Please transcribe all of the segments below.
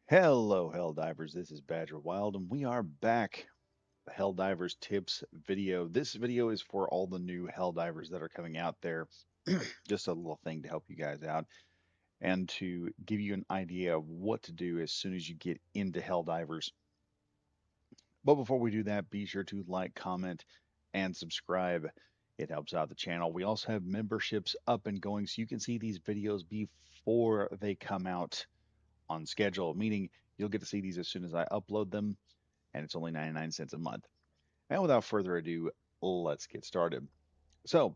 Hello, Helldivers. This is Badger Wild, and we are back. The Helldivers tips video. This video is for all the new Helldivers that are coming out there. Just a little thing to help you guys out and to give you an idea of what to do as soon as you get into Helldivers. But before we do that, be sure to like, comment, and subscribe. It helps out the channel. We also have memberships up and going so you can see these videos before they come out on schedule, meaning you'll get to see these as soon as I upload them, and it's only 99 cents a month. And without further ado, let's get started. So,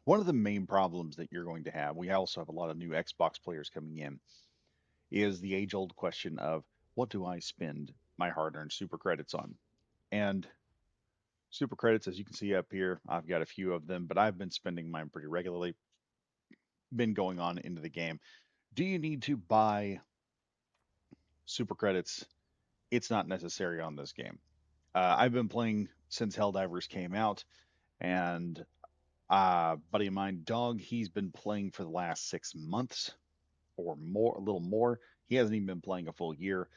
one of the main problems that you're going to have, we also have a lot of new Xbox players coming in, is the age old question of what do I spend my hard earned super credits on? And super credits, as you can see up here, I've got a few of them, but I've been spending mine pretty regularly, been going on into the game. Do you need to buy super credits? It's not necessary on this game. I've been playing since Helldivers came out, and buddy of mine, Dog, he's been playing for the last 6 months or more, a little more. He hasn't even been playing a full year,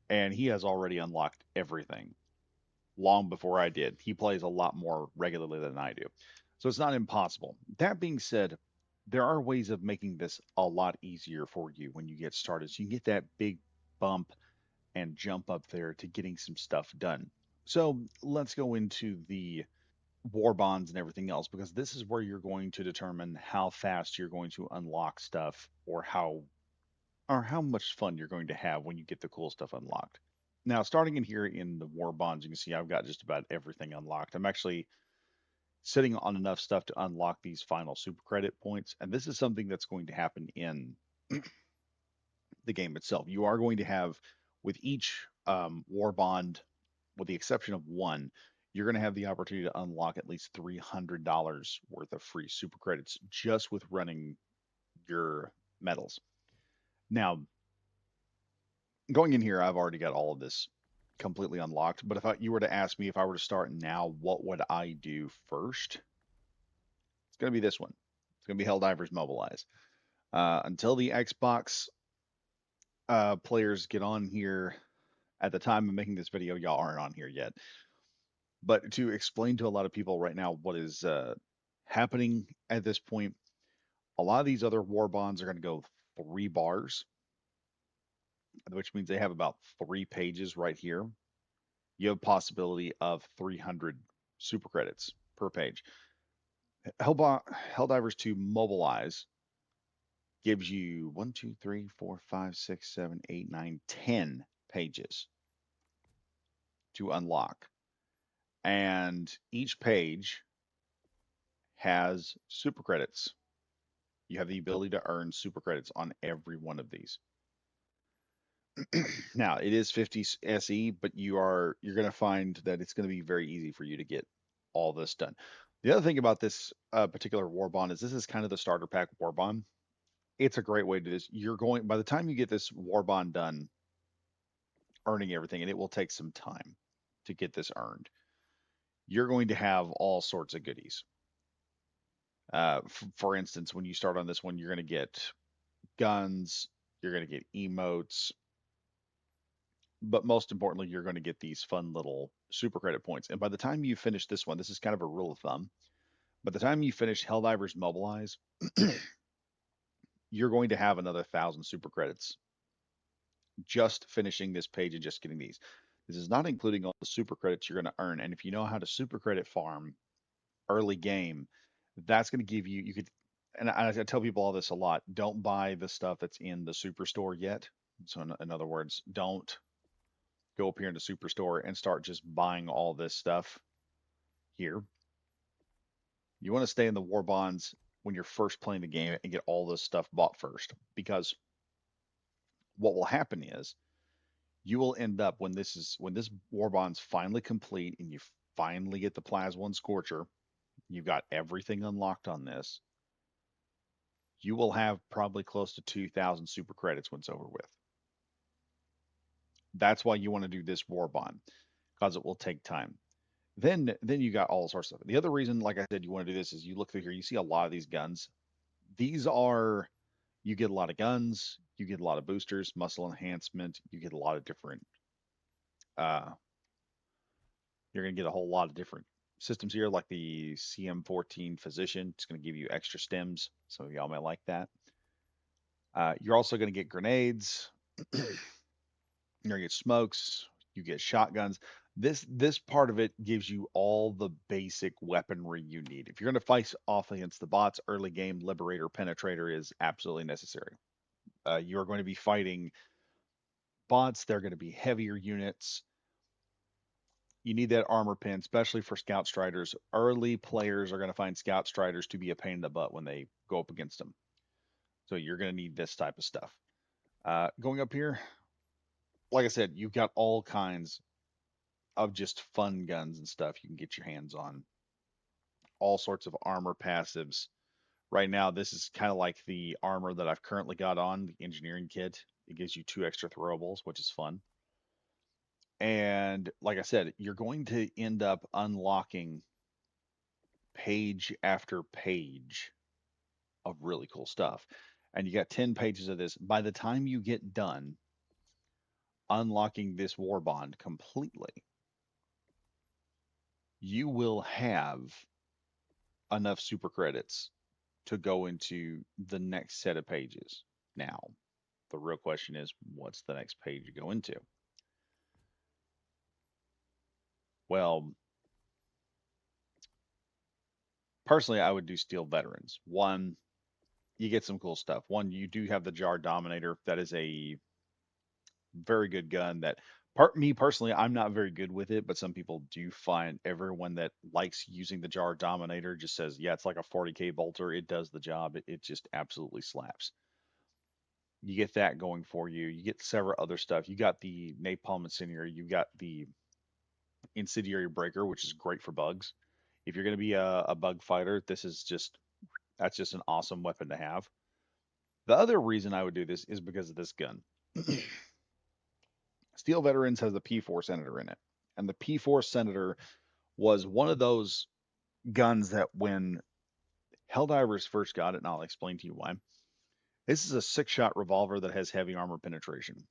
and he has already unlocked everything long before I did. He plays a lot more regularly than I do. So it's not impossible. That being said, there are ways of making this a lot easier for you when you get started. So you can get that big bump and jump up there to getting some stuff done. So let's go into the war bonds and everything else because this is where you're going to determine how fast you're going to unlock stuff or how much fun you're going to have when you get the cool stuff unlocked. Now, starting in here in the war bonds, you can see I've got just about everything unlocked. I'm actually sitting on enough stuff to unlock these final super credit points, and this is something that's going to happen in the game itself. You are going to have with each war bond, with the exception of one, you're going to have the opportunity to unlock at least $300 worth of free super credits just with running your medals. Now, going in here, I've already got all of this completely unlocked. But if you were to ask me if I were to start now, what would I do first? It's going to be this one. It's going to be Helldivers Mobilize. Until the Xbox players get on here, at the time of making this video, y'all aren't on here yet. But to explain to a lot of people right now what is happening at this point, a lot of these other war bonds are going to go 3 bars, which means they have about 3 pages right here. You have a possibility of 300 super credits per page. Helldivers 2 Mobilize gives you 1, 2, 3, 4, 5, 6, 7, 8, 9, 10 pages to unlock. And each page has super credits. You have the ability to earn super credits on every one of these. Now, it is 50 SE, but you're going to find that it's going to be very easy for you to get all this done. The other thing about this particular war bond is this is kind of the starter pack war bond. It's a great way to do this. You're going by the time you get this war bond done, earning everything, and it will take some time to get this earned. You're going to have all sorts of goodies. For instance, when you start on this one, you're going to get guns, you're going to get emotes, but most importantly, you're going to get these fun little super credit points. And by the time you finish this one, this is kind of a rule of thumb. By the time you finish Helldivers Mobilize, you're going to have another 1,000 super credits just finishing this page and just getting these. This is not including all the super credits you're going to earn. And if you know how to super credit farm early game, that's going to give you, you could, and I tell people all this a lot, don't buy the stuff that's in the superstore yet. So in other words, don't go up here in the superstore and start just buying all this stuff here. You want to stay in the war bonds when you're first playing the game and get all this stuff bought first, because what will happen is you will end up when this war bond's finally complete and you finally get the Plasma One Scorcher, you've got everything unlocked on this. You will have probably close to 2,000 super credits when it's over with. That's why you want to do this war bond because it will take time. Then you got all sorts of stuff. The other reason, like I said, you want to do this is you look through here, you see a lot of these guns. These are you get a lot of guns, You get a lot of boosters, muscle enhancement. You get a lot of different. Uh, you're going to get a whole lot of different systems here, like the CM14 Physician. It's going to give you extra stems. Some of y'all may like that. You're also going to get grenades. You're going to get smokes. You get shotguns. This part of it gives you all the basic weaponry you need. If you're going to fight off against the bots early game, Liberator Penetrator is absolutely necessary. You're going to be fighting bots. They're going to be heavier units. You need that armor pin, especially for Scout Striders. Early players are going to find Scout Striders to be a pain in the butt when they go up against them. So you're going to need this type of stuff. Going up here, like I said, you've got all kinds of just fun guns and stuff you can get your hands on. All sorts of armor passives. Right now, this is kind of like the armor that I've currently got on, the engineering kit. It gives you 2 extra throwables, which is fun. And like I said, you're going to end up unlocking page after page of really cool stuff. And you got 10 pages of this. By the time you get done unlocking this Warbond completely, you will have enough super credits to go into the next set of pages. Now, the real question is, what's the next page you go into? Well, personally, I would do Steel Veterans. One, you get some cool stuff. One, you do have the Jar Dominator. That is a very good gun that me personally, I'm not very good with it, but some people do find everyone that likes using the Jar Dominator just says, yeah, it's like a 40k bolter. It does the job. It just absolutely slaps. You get that going for you. You get several other stuff. You got the Napalm Incendiary. You got the Incendiary Breaker, which is great for bugs. If you're going to be a bug fighter, that's just an awesome weapon to have. The other reason I would do this is because of this gun. Steel Veterans has the P4 Senator in it. And the P4 Senator was one of those guns that when Helldivers first got it, and I'll explain to you why. This is a 6-shot revolver that has heavy armor penetration.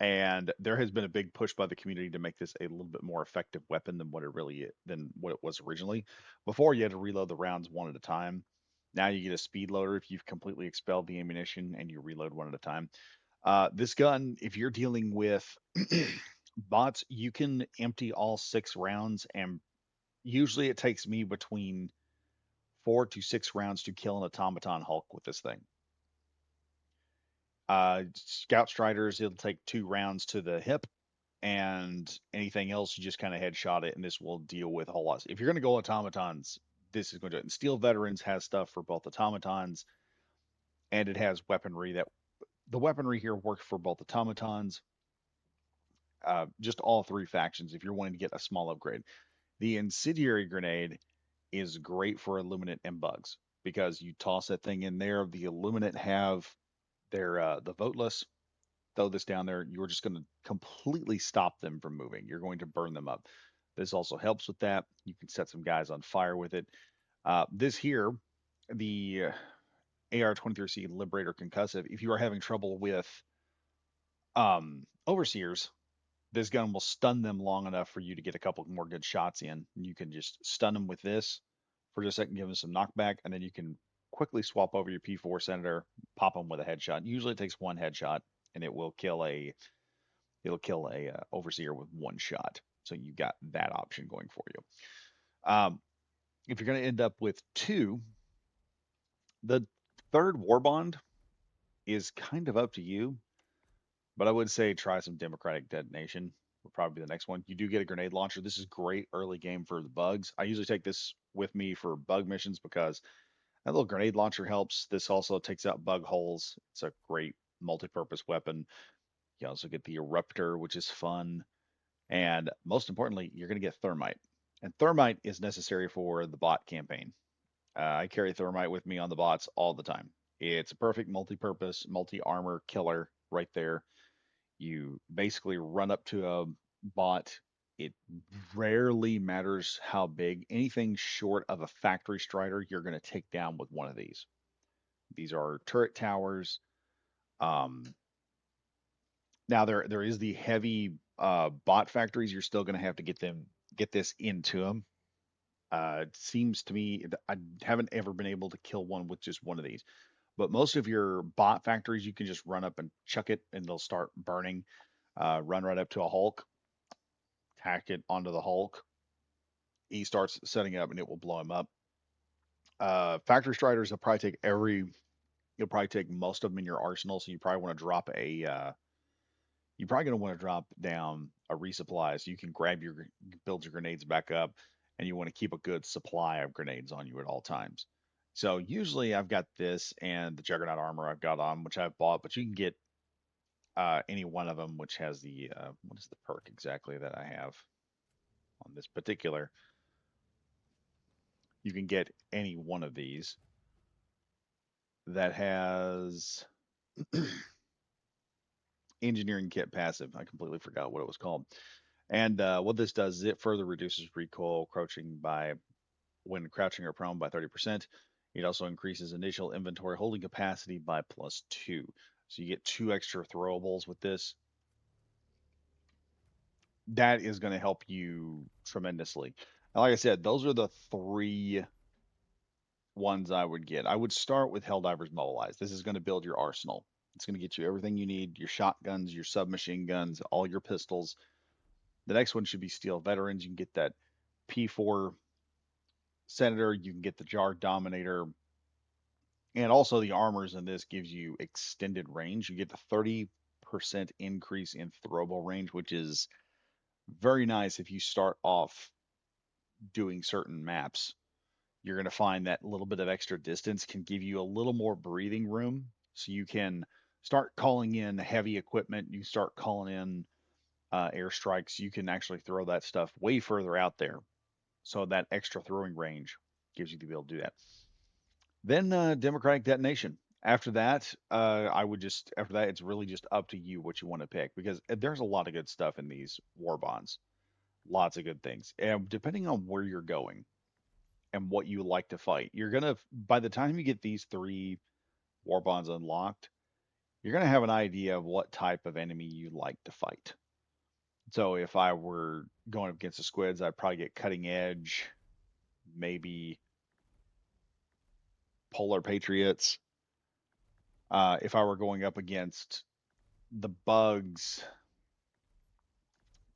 And there has been a big push by the community to make this a little bit more effective weapon than what it was originally. Before you had to reload the rounds one at a time. Now you get a speed loader if you've completely expelled the ammunition and you reload one at a time. This gun, if you're dealing with bots, you can empty all 6 rounds, and usually it takes me between 4 to 6 rounds to kill an automaton Hulk with this thing. Scout Striders, it'll take 2 rounds to the hip, and anything else, you just kind of headshot it, and this will deal with a whole lot. If you're going to go automatons, this is going to do it. And Steel Veterans has stuff for both automatons, and it has weaponry that the weaponry here works for both automatons, just all 3 factions if you're wanting to get a small upgrade. The Incendiary Grenade is great for Illuminate and bugs because you toss that thing in there. The Illuminate have the voteless. Throw this down there. You're just going to completely stop them from moving. You're going to burn them up. This also helps with that. You can set some guys on fire with it. This here, the AR-23C Liberator Concussive. If you are having trouble with overseers, this gun will stun them long enough for you to get a couple more good shots in. You can just stun them with this for just a second, give them some knockback, and then you can quickly swap over your P4 Senator, pop them with a headshot. Usually it takes one headshot, and it'll kill a overseer with one shot. So you got that option going for you. If you're going to end up with 2, the third Warbond is kind of up to you, but I would say try some democratic detonation. Would probably be the next one. You do get a grenade launcher. This is great early game for the bugs. I usually take this with me for bug missions because that little grenade launcher helps. This also takes out bug holes. It's a great multi-purpose weapon. You also get the eruptor, which is fun. And most importantly, you're going to get thermite. And thermite is necessary for the bot campaign. I carry thermite with me on the bots all the time. It's a perfect multi-purpose, multi-armor killer right there. You basically run up to a bot. It rarely matters how big. Anything short of a factory strider, you're going to take down with one of these. These are turret towers. Um, Now there is the heavy bot factories. You're still going to have to get this into them. It seems to me I haven't ever been able to kill one with just one of these. But most of your bot factories, you can just run up and chuck it, and they'll start burning. Run right up to a Hulk, tack it onto the Hulk. He starts setting up, and it will blow him up. Factory striders will probably take every. You'll probably take most of them in your arsenal, so you probably want to drop a. You're probably going to want to drop down a resupply so you can build your grenades back up, and you want to keep a good supply of grenades on you at all times. So usually I've got this and the Juggernaut armor I've got on, which I've bought, but you can get any one of them, which has the what is the perk exactly that I have on this particular? You can get any one of these that has engineering kit passive. I completely forgot what it was called. And what this does is it further reduces recoil crouching by when crouching or prone by 30%. It also increases initial inventory holding capacity by +2. So you get 2 extra throwables with this. That is going to help you tremendously. And like I said, those are the three ones I would get. I would start with Helldivers Mobilize. This is going to build your arsenal. It's going to get you everything you need, your shotguns, your submachine guns, all your pistols. The next one should be Steel Veterans. You can get that P4 Senator, you can get the Jar Dominator, and also the armors in this gives you extended range. You get the 30% increase in throwable range, which is very nice if you start off doing certain maps. You're going to find that little bit of extra distance can give you a little more breathing room. So you can start calling in heavy equipment. You start calling in airstrikes. You can actually throw that stuff way further out there. So that extra throwing range gives you the ability to do that. Then democratic detonation. After that, I would just after that it's really just up to you what you want to pick because there's a lot of good stuff in these war bonds. Lots of good things. And depending on where you're going and what you like to fight, you're gonna by the time you get these three war bonds unlocked, you're gonna have an idea of what type of enemy you like to fight. So if I were going up against the squids, I'd probably get cutting edge, maybe polar patriots. If I were going up against the bugs,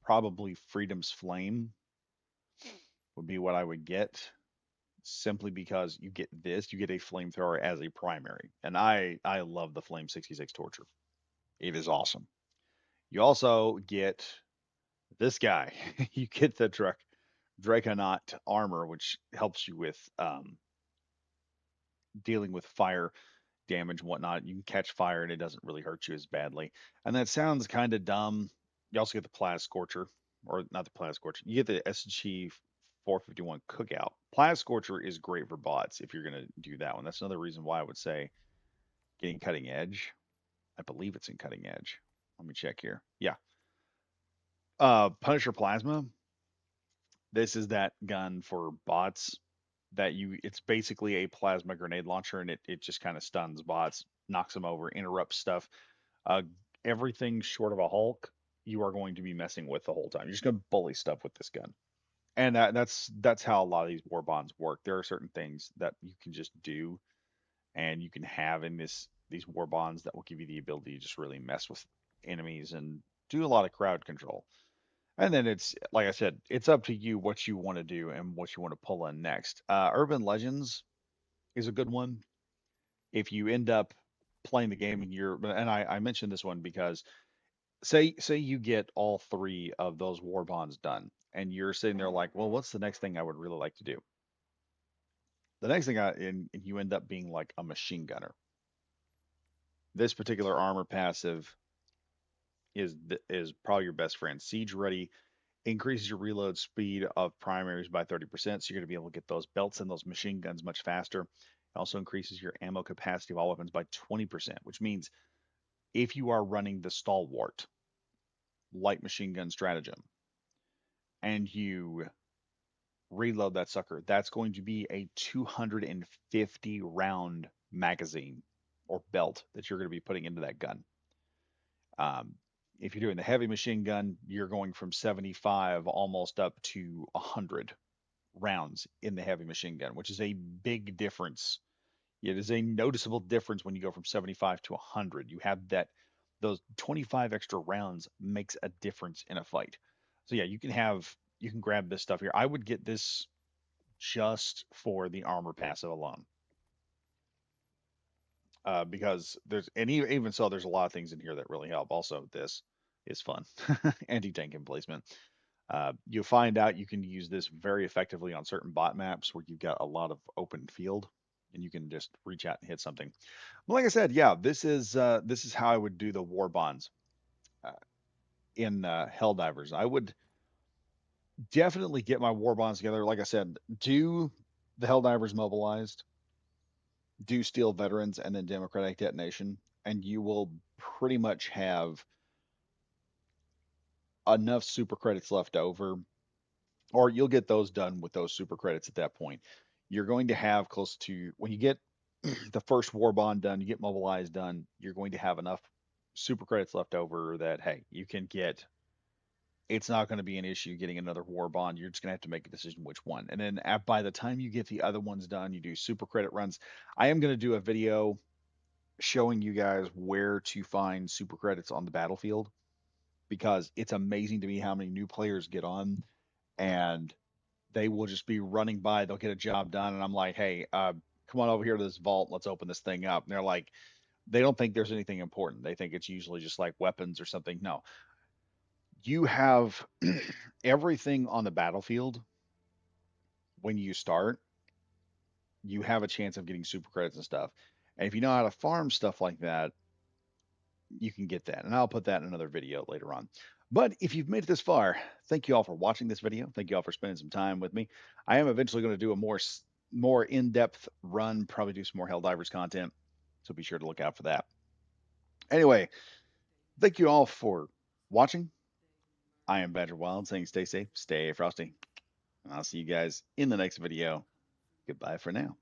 probably Freedom's Flame would be what I would get, simply because you get this, you get a flamethrower as a primary, and I love the Flame 66 Torture. It is awesome. You also get this guy. You get the Draconaut armor, which helps you with dealing with fire damage and whatnot. You can catch fire and it doesn't really hurt you as badly. And that sounds kind of dumb. You also get the Plas Scorcher, or not the Plas Scorcher. You get the SG 451 Cookout. Plas Scorcher is great for bots if you're going to do that one. That's another reason why I would say getting Cutting Edge. I believe it's in Cutting Edge. Let me check here. Yeah. Punisher Plasma. This is that gun for bots that it's basically a plasma grenade launcher and it just kind of stuns bots, knocks them over, interrupts stuff. Uh, Everything short of a Hulk, you are going to be messing with the whole time. You're just going to bully stuff with this gun, and that's how a lot of these war bonds work. There are certain things that you can just do, and you can have in these war bonds that will give you the ability to just really mess with enemies and do a lot of crowd control. And then it's like I said, it's up to you what you want to do and what you want to pull in next. Urban Legends is a good one. If you end up playing the game and I mentioned this one because say you get all three of those war bonds done and you're sitting there like, well, what's the next thing I would really like to do? The next thing and you end up being like a machine gunner. This particular armor passive is probably your best friend. Siege ready increases your reload speed of primaries by 30%, so you're going to be able to get those belts and those machine guns much faster. It also increases your ammo capacity of all weapons by 20%, which means if you are running the stalwart light machine gun stratagem and you reload that sucker, that's going to be a 250 round magazine. or belt that you're going to be putting into that gun. Um, if you're doing the heavy machine gun, you're going from 75 almost up to 100 rounds in the heavy machine gun, which is a big difference. It is a noticeable difference when you go from 75 to 100. You have that those 25 extra rounds makes a difference in a fight. So yeah, you can grab this stuff here. I would get this just for the armor passive alone. Because even so, there's a lot of things in here that really help. Also, this is fun. Anti-tank emplacement. You'll find out you can use this very effectively on certain bot maps where you've got a lot of open field, and you can just reach out and hit something. Well, like I said, yeah, this is how I would do the war bonds uh, in Helldivers. I would definitely get my war bonds together. Like I said, do the Helldivers mobilized, do Steel Veterans, and then Democratic Detonation, and you will pretty much have enough super credits left over, or you'll get those done with those super credits at that point. You're going to have close to when you get the first war bond done, you get mobilized done, you're going to have enough super credits left over that hey, you can get it's not going to be an issue getting another war bond. You're just going to have to make a decision which one. And then by the time you get the other ones done, you do super credit runs. I am going to do a video showing you guys where to find super credits on the battlefield because it's amazing to me how many new players get on and they will just be running by. They'll get a job done, and I'm like, hey, come on over here to this vault. Let's open this thing up. And they're like, they don't think there's anything important. They think it's usually just like weapons or something. No, you have everything on the battlefield when you start. You have a chance of getting super credits and stuff. And if you know how to farm stuff like that, you can get that. And I'll put that in another video later on. But if you've made it this far, thank you all for watching this video. Thank you all for spending some time with me. I am eventually going to do a more in-depth run, probably do some more Helldivers content. So be sure to look out for that. Anyway, thank you all for watching. I am Badger Wild saying stay safe, stay frosty. And I'll see you guys in the next video. Goodbye for now.